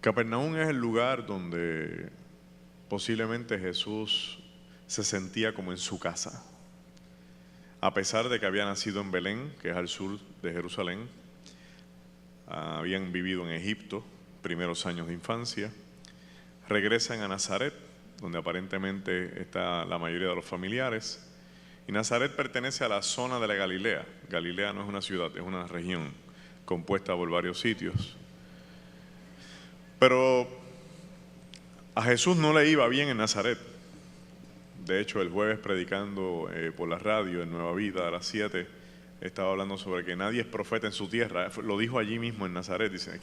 Capernaum es el lugar donde posiblemente Jesús se sentía como en su casa. A pesar de que había nacido en Belén, que es al sur de Jerusalén, habían vivido en Egipto, primeros años de infancia, regresan a Nazaret, donde aparentemente está la mayoría de los familiares. Y Nazaret pertenece a la zona de la Galilea. Galilea no es una ciudad, es una región compuesta por varios sitios. Pero a Jesús no le iba bien en Nazaret. De hecho, el jueves predicando por la radio en Nueva Vida a las 7, estaba hablando sobre que nadie es profeta en su tierra. Lo dijo allí mismo en Nazaret. Dice,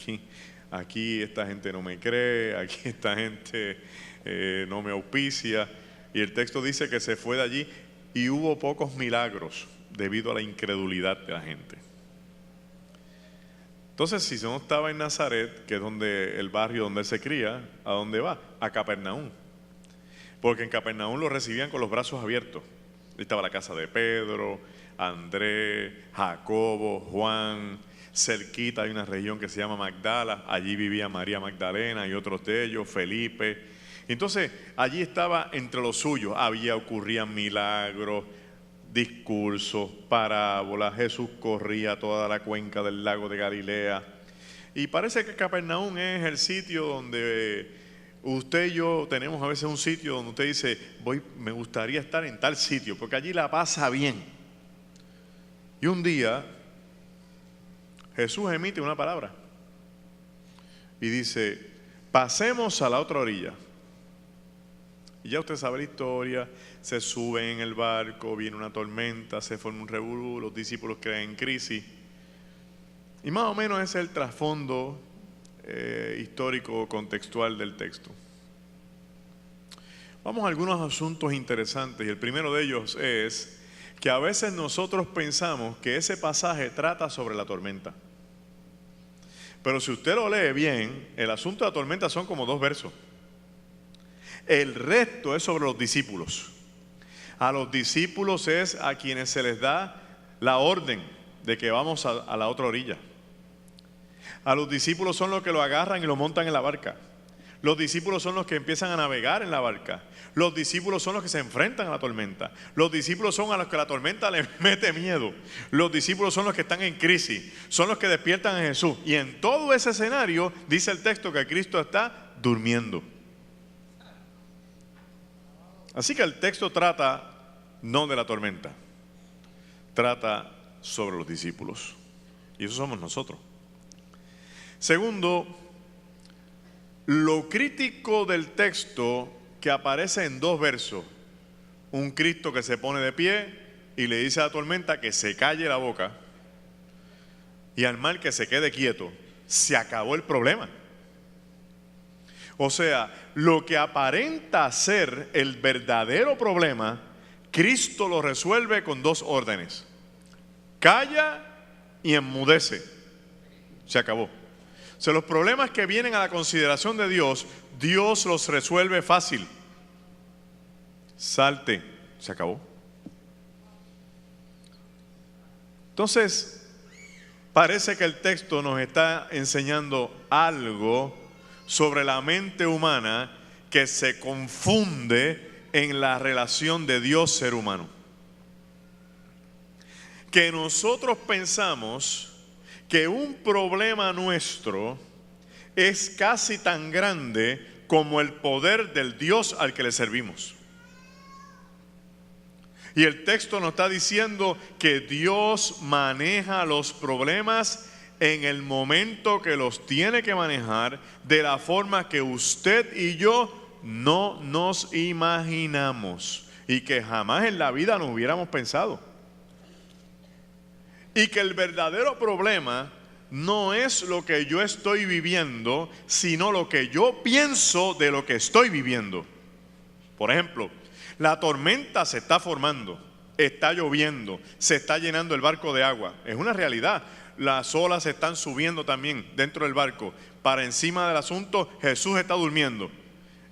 aquí esta gente no me cree, aquí esta gente no me auspicia. Y el texto dice que se fue de allí y hubo pocos milagros debido a la incredulidad de la gente. Entonces, si no estaba en Nazaret, que es donde el barrio donde él se cría, ¿a dónde va? A Capernaum. Porque en Capernaum lo recibían con los brazos abiertos. Estaba la casa de Pedro, Andrés, Jacobo, Juan. Cerquita hay una región que se llama Magdala. Allí vivía María Magdalena y otros de ellos, Felipe. Entonces, allí estaba entre los suyos. Ocurrían milagros, discursos, parábolas. Jesús corría toda la cuenca del lago de Galilea. Y parece que Capernaum es el sitio donde usted y yo tenemos a veces un sitio donde usted dice, me gustaría estar en tal sitio, porque allí la pasa bien. Y un día Jesús emite una palabra y dice, pasemos a la otra orilla. Y ya usted sabe la historia, se suben en el barco, viene una tormenta, se forma un revolú, los discípulos quedan en crisis. Y más o menos ese es el trasfondo histórico contextual del texto. Vamos a algunos asuntos interesantes, y el primero de ellos es que a veces nosotros pensamos que ese pasaje trata sobre la tormenta. Pero si usted lo lee bien, el asunto de la tormenta son como 2 versos. El resto es sobre los discípulos. A los discípulos es a quienes se les da la orden de que vamos a la otra orilla. A los discípulos son los que lo agarran y lo montan en la barca. Los discípulos son los que empiezan a navegar en la barca. Los discípulos son los que se enfrentan a la tormenta. Los discípulos son a los que la tormenta les mete miedo. Los discípulos son los que están en crisis. Son los que despiertan a Jesús. Y en todo ese escenario dice el texto que Cristo está durmiendo. Así que el texto trata no de la tormenta, trata sobre los discípulos. Y eso somos nosotros. Segundo, lo crítico del texto que aparece en 2 versos. Un Cristo que se pone de pie y le dice a la tormenta que se calle la boca y al mar que se quede quieto. Se acabó el problema. O sea, lo que aparenta ser el verdadero problema, Cristo lo resuelve con 2 órdenes. Calla y enmudece. Se acabó. O sea, los problemas que vienen a la consideración de Dios, Dios los resuelve fácil. Salte. Se acabó. Entonces, parece que el texto nos está enseñando algo sobre la mente humana que se confunde en la relación de Dios-ser humano. Que nosotros pensamos que un problema nuestro es casi tan grande como el poder del Dios al que le servimos. Y el texto nos está diciendo que Dios maneja los problemas en el momento que los tiene que manejar, de la forma que usted y yo no nos imaginamos y que jamás en la vida nos hubiéramos pensado. Y que el verdadero problema no es lo que yo estoy viviendo, sino lo que yo pienso de lo que estoy viviendo. Por ejemplo, la tormenta se está formando, está lloviendo, se está llenando el barco de agua. Es una realidad. Las olas se están subiendo también dentro del barco. Para encima del asunto, Jesús está durmiendo.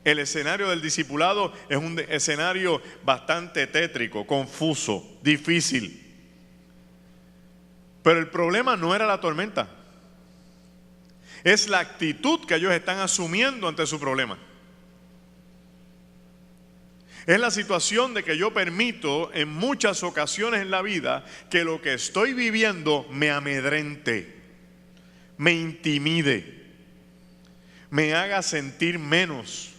El escenario del discipulado es un escenario bastante tétrico, confuso, difícil. Pero el problema no era la tormenta. Es la actitud que ellos están asumiendo ante su problema. Es la situación de que yo permito en muchas ocasiones en la vida que lo que estoy viviendo me amedrente, me intimide, me haga sentir menos,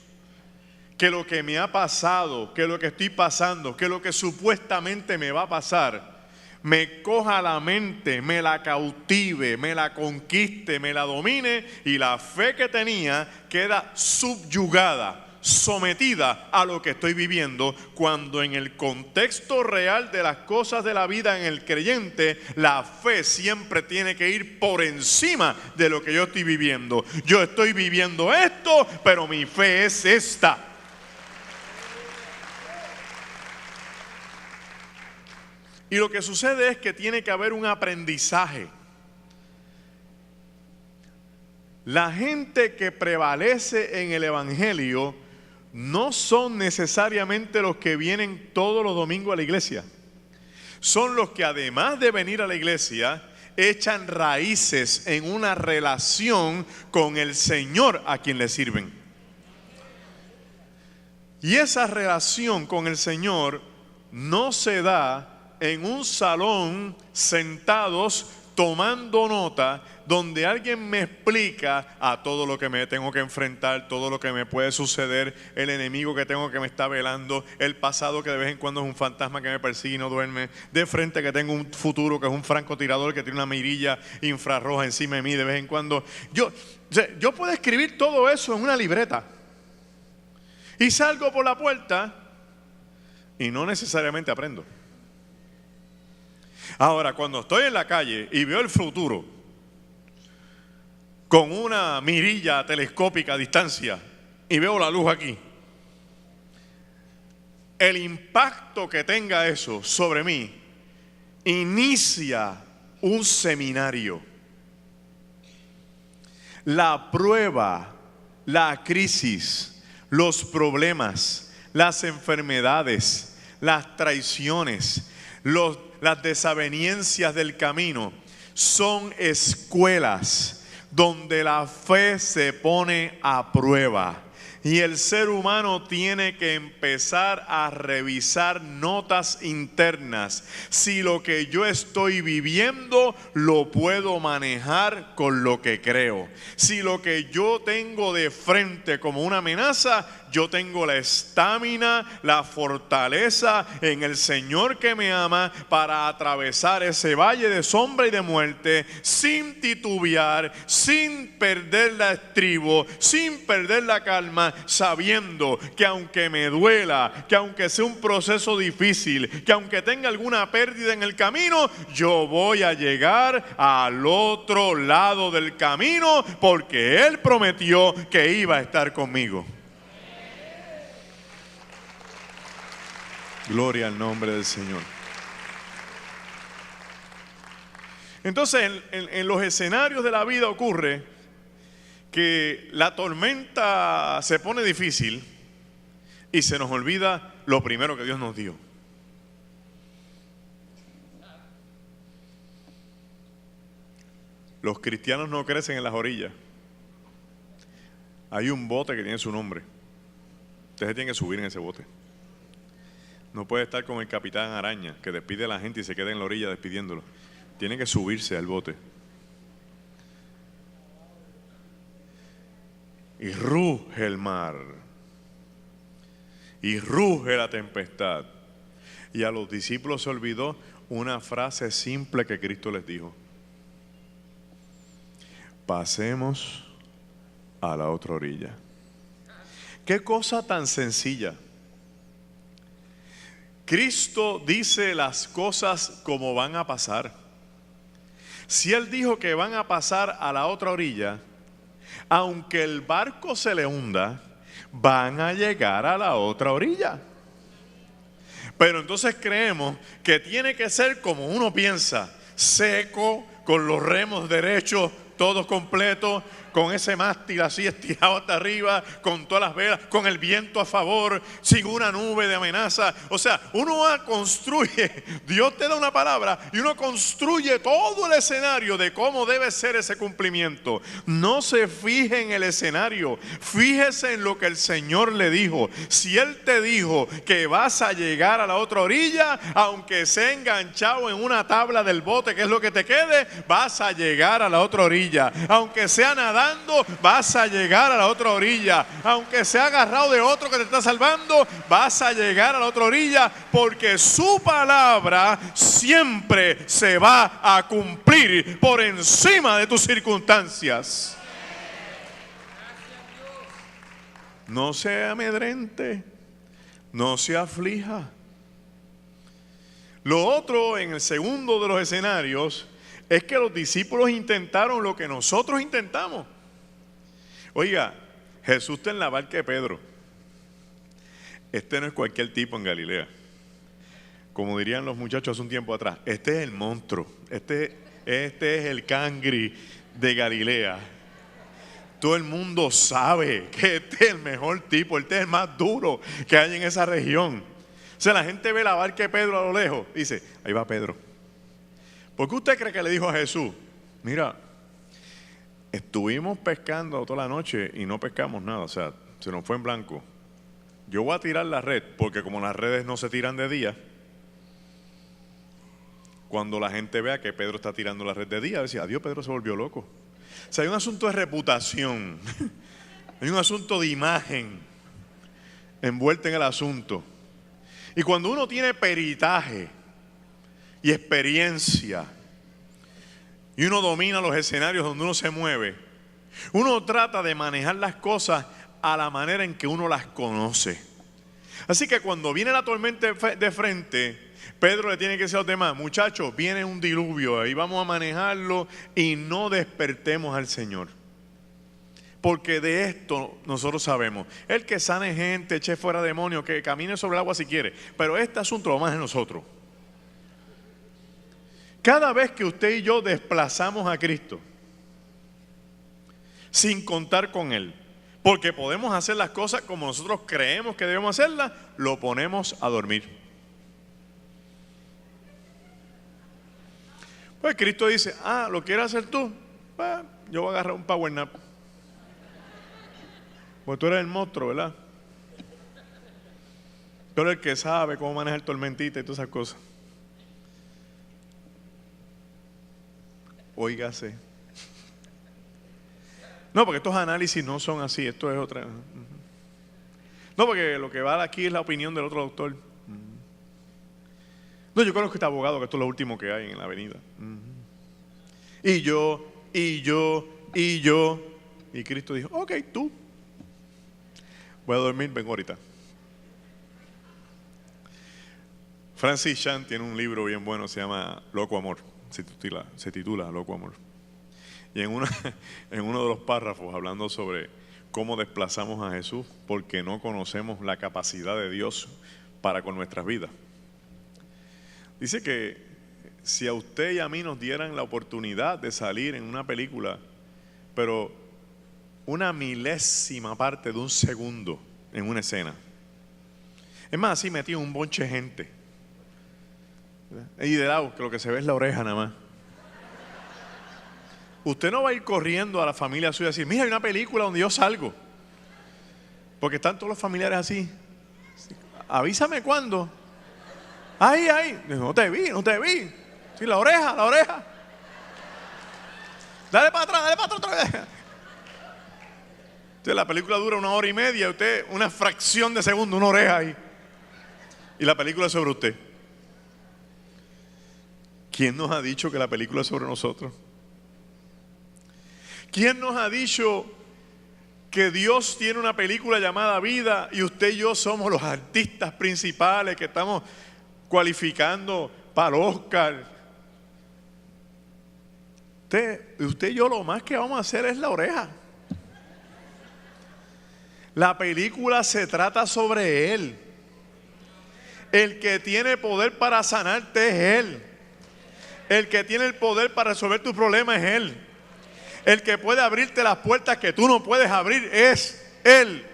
que lo que me ha pasado, que lo que estoy pasando, que lo que supuestamente me va a pasar, me coja la mente, me la cautive, me la conquiste, me la domine y la fe que tenía queda subyugada, sometida a lo que estoy viviendo, cuando en el contexto real de las cosas de la vida en el creyente, la fe siempre tiene que ir por encima de lo que yo estoy viviendo. Yo estoy viviendo esto, pero mi fe es esta. Y lo que sucede es que tiene que haber un aprendizaje. La gente que prevalece en el Evangelio no son necesariamente los que vienen todos los domingos a la iglesia. Son los que, además de venir a la iglesia, echan raíces en una relación con el Señor a quien le sirven. Y esa relación con el Señor no se da en un salón sentados tomando nota, donde alguien me explica a todo lo que me tengo que enfrentar, todo lo que me puede suceder, el enemigo que tengo que me está velando, el pasado que de vez en cuando es un fantasma que me persigue y no duerme, de frente que tengo un futuro que es un francotirador que tiene una mirilla infrarroja encima de mí de vez en cuando. Yo puedo escribir todo eso en una libreta y salgo por la puerta y no necesariamente aprendo. Ahora, cuando estoy en la calle y veo el futuro con una mirilla telescópica a distancia y veo la luz aquí, el impacto que tenga eso sobre mí inicia un seminario. La prueba, la crisis, los problemas, las enfermedades, las traiciones, las desavenencias del camino son escuelas donde la fe se pone a prueba. Y el ser humano tiene que empezar a revisar notas internas. Si lo que yo estoy viviendo lo puedo manejar con lo que creo. Si lo que yo tengo de frente como una amenaza, yo tengo la estamina, la fortaleza en el Señor que me ama para atravesar ese valle de sombra y de muerte sin titubear, sin perder el estribo, sin perder la calma, sabiendo que aunque me duela, que aunque sea un proceso difícil, que aunque tenga alguna pérdida en el camino, yo voy a llegar al otro lado del camino porque Él prometió que iba a estar conmigo. Gloria al nombre del Señor. Entonces, en los escenarios de la vida ocurre que la tormenta se pone difícil y se nos olvida lo primero que Dios nos dio. Los cristianos no crecen en las orillas. Hay un bote que tiene su nombre. Ustedes tienen que subir en ese bote. No puede estar como el capitán Araña, que despide a la gente y se queda en la orilla despidiéndolo. Tiene que subirse al bote. Y ruge el mar. Y ruge la tempestad. Y a los discípulos se olvidó una frase simple que Cristo les dijo: pasemos a la otra orilla. Qué cosa tan sencilla. Cristo dice las cosas como van a pasar. Si Él dijo que van a pasar a la otra orilla, aunque el barco se le hunda, van a llegar a la otra orilla. Pero entonces creemos que tiene que ser como uno piensa, seco, con los remos derechos, todos completos, con ese mástil así estirado hasta arriba, con todas las velas, con el viento a favor, sin una nube de amenaza. O sea, uno construye, Dios te da una palabra y uno construye todo el escenario de cómo debe ser ese cumplimiento. No se fije en el escenario, fíjese en lo que el Señor le dijo. Si Él te dijo que vas a llegar a la otra orilla, aunque sea enganchado en una tabla del bote, que es lo que te quede, vas a llegar a la otra orilla. Aunque sea nadando, vas a llegar a la otra orilla. Aunque sea agarrado de otro que te está salvando, vas a llegar a la otra orilla, porque su palabra siempre se va a cumplir por encima de tus circunstancias. No se amedrente, no se aflija. Lo otro, en el segundo de los escenarios, es que los discípulos intentaron lo que nosotros intentamos. Oiga, Jesús está en la barca de Pedro. Este no es cualquier tipo en Galilea. Como dirían los muchachos hace un tiempo atrás, este es el monstruo, este es el cangri de Galilea. Todo el mundo sabe que este es el mejor tipo, este es el más duro que hay en esa región. O sea, la gente ve la barca de Pedro a lo lejos, dice, ahí va Pedro. ¿Por qué usted cree que le dijo a Jesús? Mira, estuvimos pescando toda la noche y no pescamos nada, o sea, se nos fue en blanco. Yo voy a tirar la red, porque como las redes no se tiran de día, cuando la gente vea que Pedro está tirando la red de día, decía, adiós, Pedro se volvió loco. O sea, hay un asunto de reputación, hay un asunto de imagen envuelto en el asunto. Y cuando uno tiene peritaje y experiencia, y uno domina los escenarios donde uno se mueve, uno trata de manejar las cosas a la manera en que uno las conoce. Así que cuando viene la tormenta de frente, Pedro le tiene que decir a los demás, muchachos, viene un diluvio, ahí vamos a manejarlo y no despertemos al Señor. Porque de esto nosotros sabemos, el que sane gente, eche fuera demonios, que camine sobre el agua si quiere, pero este asunto lo más en nosotros. Cada vez que usted y yo desplazamos a Cristo, sin contar con Él, porque podemos hacer las cosas como nosotros creemos que debemos hacerlas, lo ponemos a dormir. Pues Cristo dice, ¿lo quieres hacer tú? Pues yo voy a agarrar un power nap. Pues tú eres el monstruo, ¿verdad? Tú eres el que sabe cómo manejar tormentita y todas esas cosas. Óigase. No, porque estos análisis no son así, esto es otra. No, porque lo que va aquí es la opinión del otro doctor. No, yo conozco a este abogado que esto es lo último que hay en la avenida. Y yo. Y Cristo dijo, ok, tú. Voy a dormir, vengo ahorita. Francis Chan tiene un libro bien bueno, se llama Loco Amor. Se titula Loco Amor. Y en uno de los párrafos, hablando sobre cómo desplazamos a Jesús, porque no conocemos la capacidad de Dios para con nuestras vidas. Dice que si a usted y a mí nos dieran la oportunidad de salir en una película, pero una milésima parte de un segundo en una escena, es más, así metido un bonche de gente, y de lado, que lo que se ve es la oreja nada más. Usted no va a ir corriendo a la familia suya y decir, mira, hay una película donde yo salgo, porque están todos los familiares así. Avísame cuándo. Ay, no te vi. Sí, la oreja. Dale para atrás otra vez. Entonces la película dura 1 hora y media, usted una fracción de segundo, una oreja ahí. Y la película es sobre usted. ¿Quién nos ha dicho que la película es sobre nosotros? ¿Quién nos ha dicho que Dios tiene una película llamada vida y usted y yo somos los artistas principales que estamos cualificando para el Oscar? Usted y yo lo más que vamos a hacer es la oreja. La película se trata sobre Él. El que tiene poder para sanarte es Él. El que tiene el poder para resolver tus problemas es Él. El que puede abrirte las puertas que tú no puedes abrir es Él.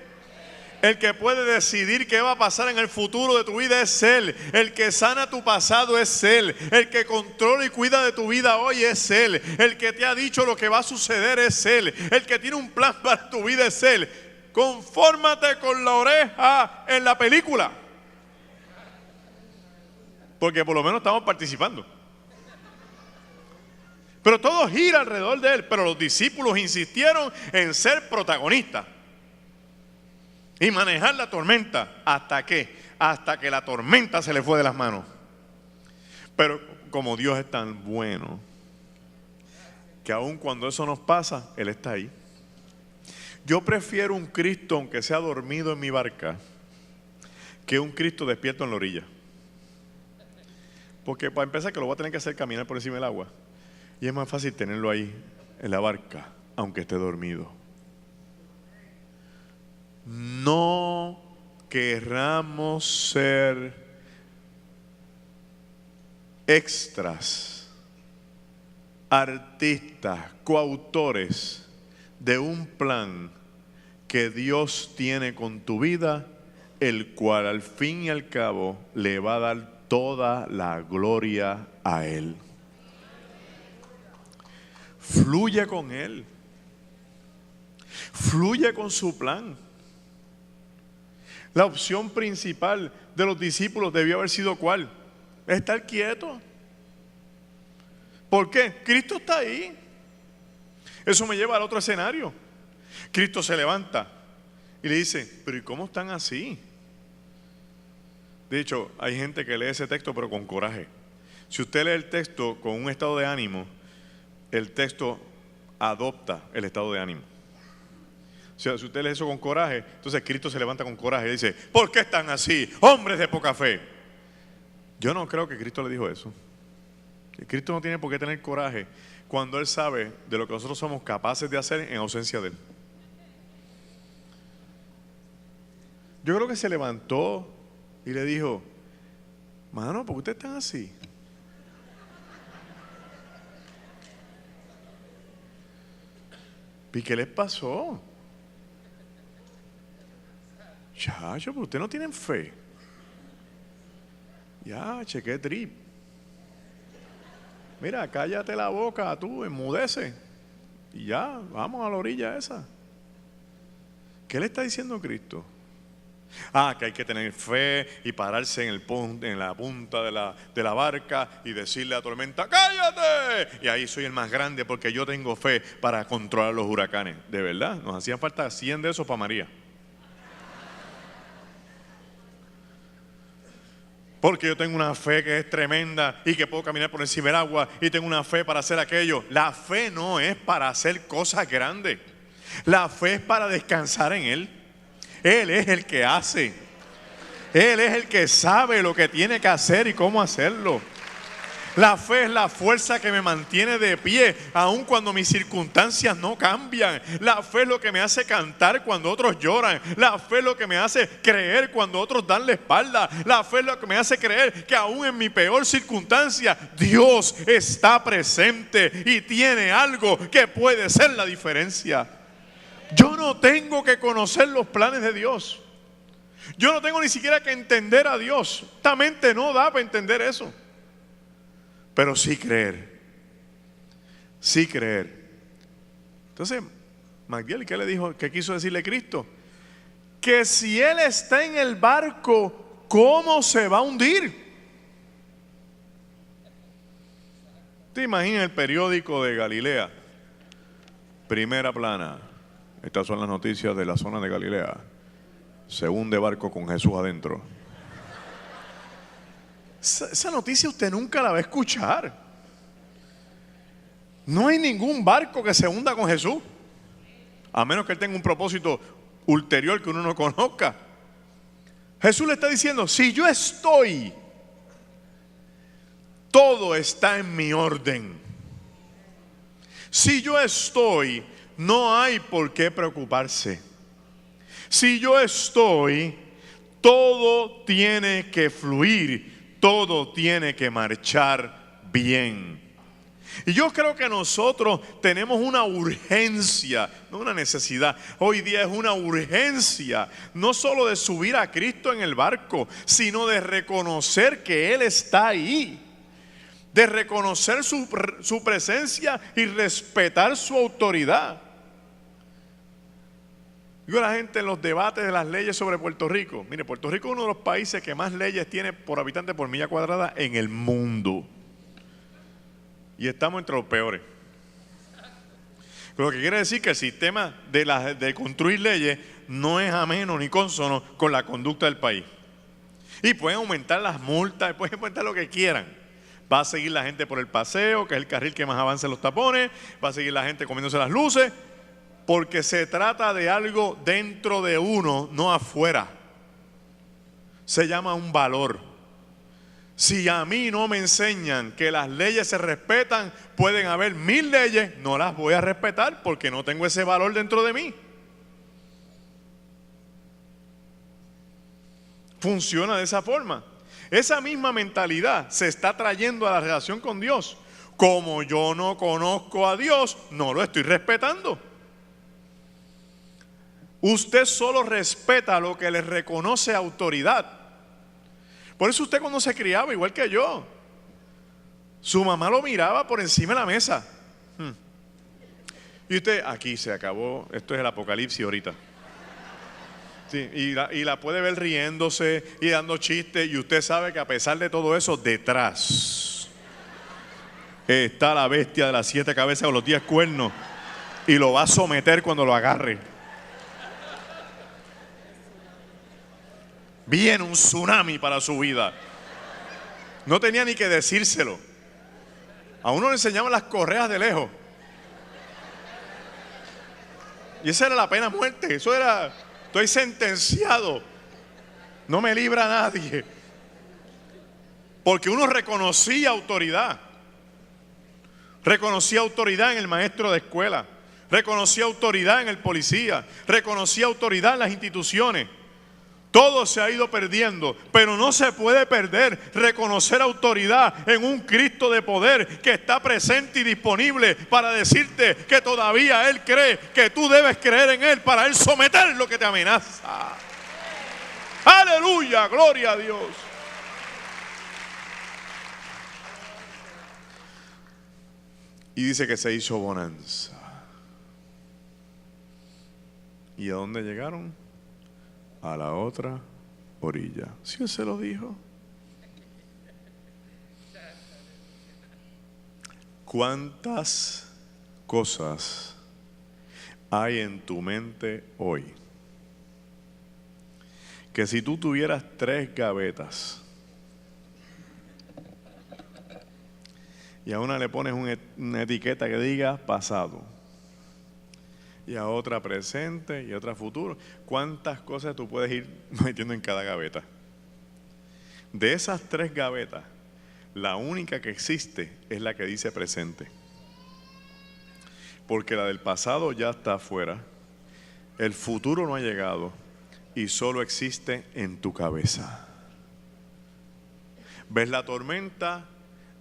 El que puede decidir qué va a pasar en el futuro de tu vida es Él. El que sana tu pasado es Él. El que controla y cuida de tu vida hoy es Él. El que te ha dicho lo que va a suceder es Él. El que tiene un plan para tu vida es Él. Confórmate con la oreja en la película, porque por lo menos estamos participando. Pero todo gira alrededor de Él. Pero los discípulos insistieron en ser protagonistas y manejar la tormenta. ¿Hasta qué? Hasta que la tormenta se le fue de las manos. Pero como Dios es tan bueno, que aun cuando eso nos pasa, Él está ahí. Yo prefiero un Cristo, aunque sea dormido en mi barca, que un Cristo despierto en la orilla. Porque para empezar que lo voy a tener que hacer caminar por encima del agua. Y es más fácil tenerlo ahí, en la barca, aunque esté dormido. No querramos ser extras, artistas, coautores de un plan que Dios tiene con tu vida, el cual al fin y al cabo le va a dar toda la gloria a Él. Fluye con Él. Fluye con su plan. La opción principal de los discípulos debió haber sido ¿cuál? Estar quieto. ¿Por qué? Cristo está ahí. Eso me lleva al otro escenario. Cristo se levanta y le dice, pero ¿y cómo están así? De hecho, hay gente que lee ese texto pero con coraje. Si usted lee el texto con un estado de ánimo, el texto adopta el estado de ánimo. O sea, si usted lee eso con coraje, entonces Cristo se levanta con coraje y dice, ¿por qué están así, hombres de poca fe? Yo no creo que Cristo le dijo eso. Cristo no tiene por qué tener coraje cuando Él sabe de lo que nosotros somos capaces de hacer en ausencia de Él. Yo creo que se levantó y le dijo, mano, ¿por qué ustedes están así? ¿Y qué les pasó? Chacho, pero ustedes no tienen fe. Ya, chequé trip. Mira, cállate la boca tú, enmudece. Y ya, vamos a la orilla esa. ¿Qué le está diciendo Cristo? Que hay que tener fe y pararse en la punta de la barca y decirle a la tormenta, ¡cállate! Y ahí soy el más grande porque yo tengo fe para controlar los huracanes. De verdad, nos hacían falta 100 de esos para María. Porque yo tengo una fe que es tremenda y que puedo caminar por encima del agua y tengo una fe para hacer aquello. La fe no es para hacer cosas grandes. La fe es para descansar en Él. Él es el que hace. Él es el que sabe lo que tiene que hacer y cómo hacerlo. La fe es la fuerza que me mantiene de pie, aun cuando mis circunstancias no cambian. La fe es lo que me hace cantar cuando otros lloran. La fe es lo que me hace creer cuando otros dan la espalda. La fe es lo que me hace creer que aun en mi peor circunstancia, Dios está presente y tiene algo que puede ser la diferencia. Yo no tengo que conocer los planes de Dios. Yo no tengo ni siquiera que entender a Dios. Esta mente no da para entender eso. Pero sí creer. Sí creer. Entonces, Magdiel, ¿qué le dijo? ¿Qué quiso decirle Cristo? Que si Él está en el barco, ¿cómo se va a hundir? ¿Te imaginas el periódico de Galilea? Primera plana. Estas son las noticias de la zona de Galilea. Se hunde barco con Jesús adentro. Esa noticia usted nunca la va a escuchar. No hay ningún barco que se hunda con Jesús, a menos que Él tenga un propósito ulterior que uno no conozca. Jesús le está diciendo, si yo estoy, todo está en mi orden. Si yo estoy, no hay por qué preocuparse. Si yo estoy, todo tiene que fluir. Todo tiene que marchar bien. Y yo creo que nosotros tenemos una urgencia, no una necesidad. Hoy día es una urgencia, no solo de subir a Cristo en el barco, sino de reconocer que Él está ahí. De reconocer su presencia y respetar su autoridad. Digo a la gente en los debates de las leyes sobre Puerto Rico. Mire, Puerto Rico es uno de los países que más leyes tiene por habitante por milla cuadrada en el mundo. Y estamos entre los peores. Lo que quiere decir que el sistema de construir leyes no es ameno ni consono con la conducta del país. Y pueden aumentar las multas, pueden aumentar lo que quieran. Va a seguir la gente por el paseo, que es el carril que más avanza en los tapones. Va a seguir la gente comiéndose las luces. Porque se trata de algo dentro de uno, no afuera. Se llama un valor. Si a mí no me enseñan que las leyes se respetan, pueden haber 1000 leyes, no las voy a respetar porque no tengo ese valor dentro de mí. Funciona de esa forma. Esa misma mentalidad se está trayendo a la relación con Dios. Como yo no conozco a Dios, no lo estoy respetando. Usted solo respeta lo que le reconoce autoridad. Por eso usted cuando se criaba, igual que yo, su mamá lo miraba por encima de la mesa. Y usted, aquí se acabó, esto es el apocalipsis ahorita. Sí, y la puede ver riéndose y dando chistes, y usted sabe que a pesar de todo eso, detrás está la bestia de las 7 cabezas con los 10 cuernos, y lo va a someter cuando lo agarre. Viene un tsunami para su vida. No tenía ni que decírselo. A uno le enseñaban las correas de lejos. Y esa era la pena de muerte. Eso era, estoy sentenciado. No me libra nadie. Porque uno reconocía autoridad. Reconocía autoridad en el maestro de escuela. Reconocía autoridad en el policía. Reconocía autoridad en las instituciones. Todo se ha ido perdiendo, pero no se puede perder reconocer autoridad en un Cristo de poder que está presente y disponible para decirte que todavía Él cree que tú debes creer en Él para Él someter lo que te amenaza. Aleluya, gloria a Dios. Y dice que se hizo bonanza. ¿Y a dónde llegaron? A la otra orilla. ¿Sí Él se lo dijo? ¿Cuántas cosas hay en tu mente hoy? Que si tú tuvieras 3 gavetas y a una le pones una etiqueta que diga pasado, y a otra presente y a otra futuro, ¿cuántas cosas tú puedes ir metiendo en cada gaveta? De esas 3 gavetas, la única que existe es la que dice presente. Porque la del pasado ya está afuera, el futuro no ha llegado y solo existe en tu cabeza. Ves la tormenta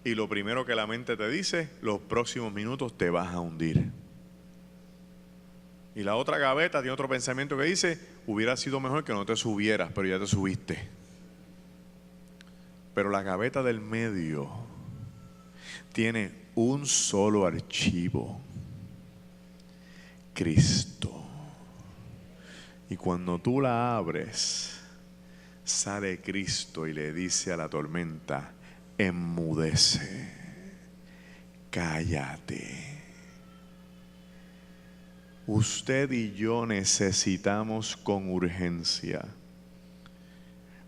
y lo primero que la mente te dice, los próximos minutos te vas a hundir. Y la otra gaveta tiene otro pensamiento que dice, hubiera sido mejor que no te subieras, pero ya te subiste. Pero la gaveta del medio tiene un solo archivo: Cristo. Y cuando tú la abres, sale Cristo y le dice a la tormenta, enmudece, cállate. Usted y yo necesitamos con urgencia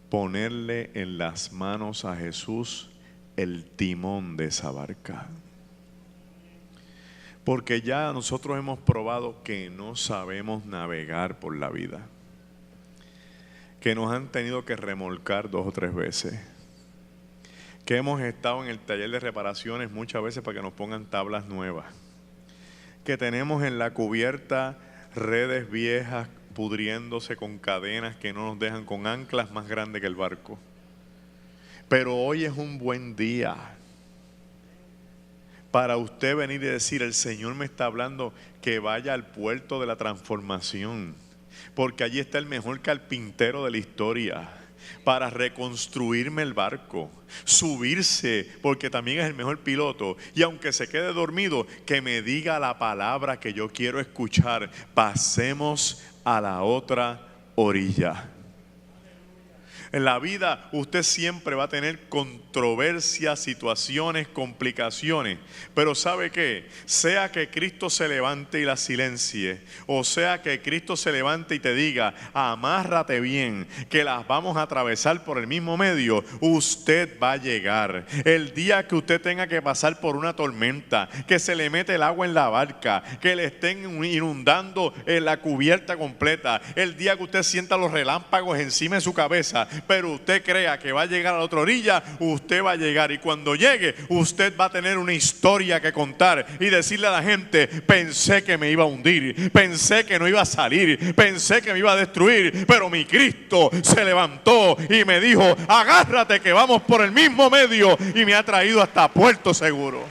ponerle en las manos a Jesús el timón de esa barca. Porque ya nosotros hemos probado que no sabemos navegar por la vida. Que nos han tenido que remolcar 2 o 3 veces. Que hemos estado en el taller de reparaciones muchas veces para que nos pongan tablas nuevas. Que tenemos en la cubierta redes viejas pudriéndose con cadenas que no nos dejan, con anclas más grandes que el barco. Pero hoy es un buen día para usted venir y decir: el Señor me está hablando que vaya al puerto de la transformación, porque allí está el mejor carpintero de la historia para reconstruirme el barco, subirse, porque también es el mejor piloto, y aunque se quede dormido, que me diga la palabra que yo quiero escuchar. Pasemos a la otra orilla. En la vida usted siempre va a tener controversias, situaciones, complicaciones. Pero ¿sabe qué? Sea que Cristo se levante y la silencie, o sea que Cristo se levante y te diga: amárrate bien, que las vamos a atravesar por el mismo medio, usted va a llegar. El día que usted tenga que pasar por una tormenta, que se le mete el agua en la barca, que le estén inundando en la cubierta completa, el día que usted sienta los relámpagos encima de su cabeza, pero usted crea que va a llegar a la otra orilla, usted va a llegar. Y cuando llegue, usted va a tener una historia que contar y decirle a la gente: pensé que me iba a hundir, pensé que no iba a salir, pensé que me iba a destruir, pero mi Cristo se levantó y me dijo: agárrate que vamos por el mismo medio, y me ha traído hasta puerto seguro.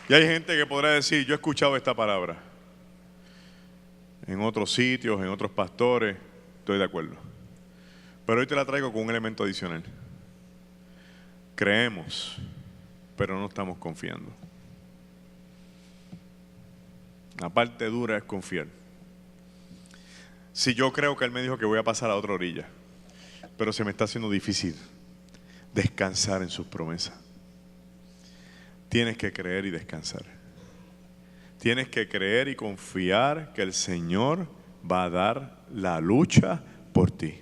Y hay gente que podrá decir: yo he escuchado esta palabra en otros sitios, en otros pastores, estoy de acuerdo, pero hoy te la traigo con un elemento adicional. Creemos, pero no estamos confiando. La parte dura es confiar. Si yo creo que Él me dijo que voy a pasar a la otra orilla, pero se me está haciendo difícil descansar en sus promesas. Tienes que creer y descansar. Tienes que creer y confiar que el Señor va a dar la lucha por ti.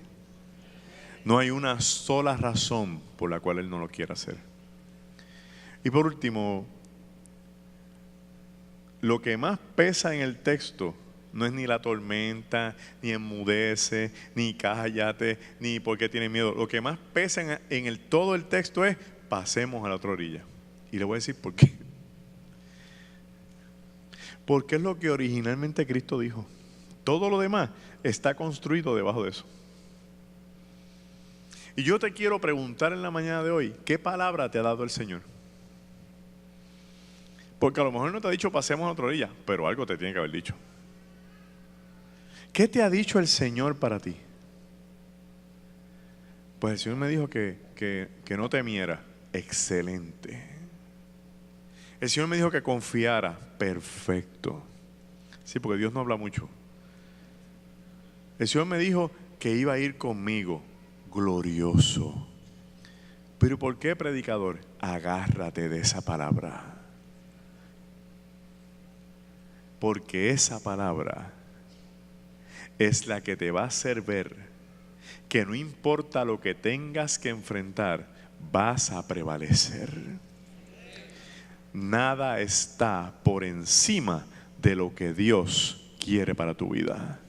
No hay una sola razón por la cual Él no lo quiera hacer. Y por último, lo que más pesa en el texto no es ni la tormenta, ni enmudece, ni cállate, ni por qué tienes miedo. Lo que más pesa en todo el texto es: pasemos a la otra orilla. Y le voy a decir por qué. Porque es lo que originalmente Cristo dijo. Todo lo demás está construido debajo de eso. Y yo te quiero preguntar en la mañana de hoy: ¿qué palabra te ha dado el Señor? Porque a lo mejor no te ha dicho pasemos a otra orilla, pero algo te tiene que haber dicho. ¿Qué te ha dicho el Señor para ti? Pues el Señor me dijo que no temiera. Excelente. El Señor me dijo que confiara. Perfecto. Sí, porque Dios no habla mucho. El Señor me dijo que iba a ir conmigo. Glorioso. Pero ¿por qué, predicador? Agárrate de esa palabra. Porque esa palabra es la que te va a hacer ver que no importa lo que tengas que enfrentar, vas a prevalecer. Nada está por encima de lo que Dios quiere para tu vida.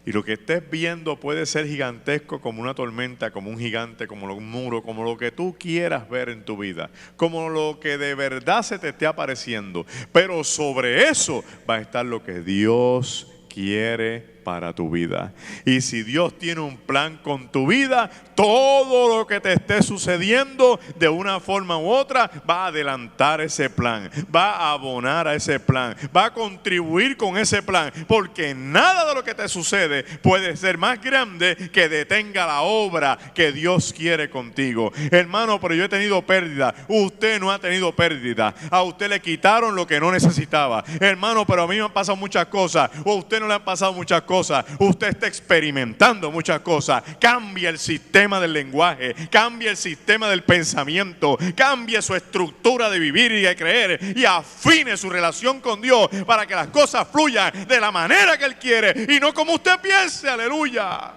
Y lo que estés viendo puede ser gigantesco, como una tormenta, como un gigante, como un muro, como lo que tú quieras ver en tu vida, como lo que de verdad se te esté apareciendo. Pero sobre eso va a estar lo que Dios quiere para tu vida. Y si Dios tiene un plan con tu vida, todo lo que te esté sucediendo de una forma u otra va a adelantar ese plan, va a abonar a ese plan, va a contribuir con ese plan, porque nada de lo que te sucede puede ser más grande que detenga la obra que Dios quiere contigo. Hermano, pero yo he tenido pérdida. Usted no ha tenido pérdida. A usted le quitaron lo que no necesitaba. Hermano, pero a mí me han pasado muchas cosas, o a usted no le han pasado muchas cosas. Usted está experimentando muchas cosas. Cambia el sistema del lenguaje, cambia el sistema del pensamiento, cambia su estructura de vivir y de creer, y afine su relación con Dios para que las cosas fluyan de la manera que Él quiere y no como usted piense. Aleluya.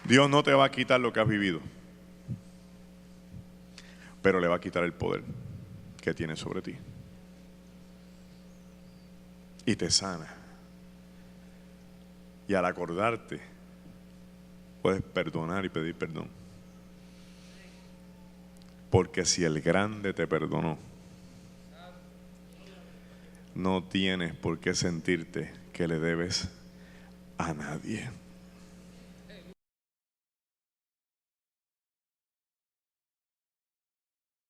Dios no te va a quitar lo que has vivido, pero le va a quitar el poder que tiene sobre ti. Y te sana. Y al acordarte, puedes perdonar y pedir perdón. Porque si el grande te perdonó, no tienes por qué sentirte que le debes a nadie.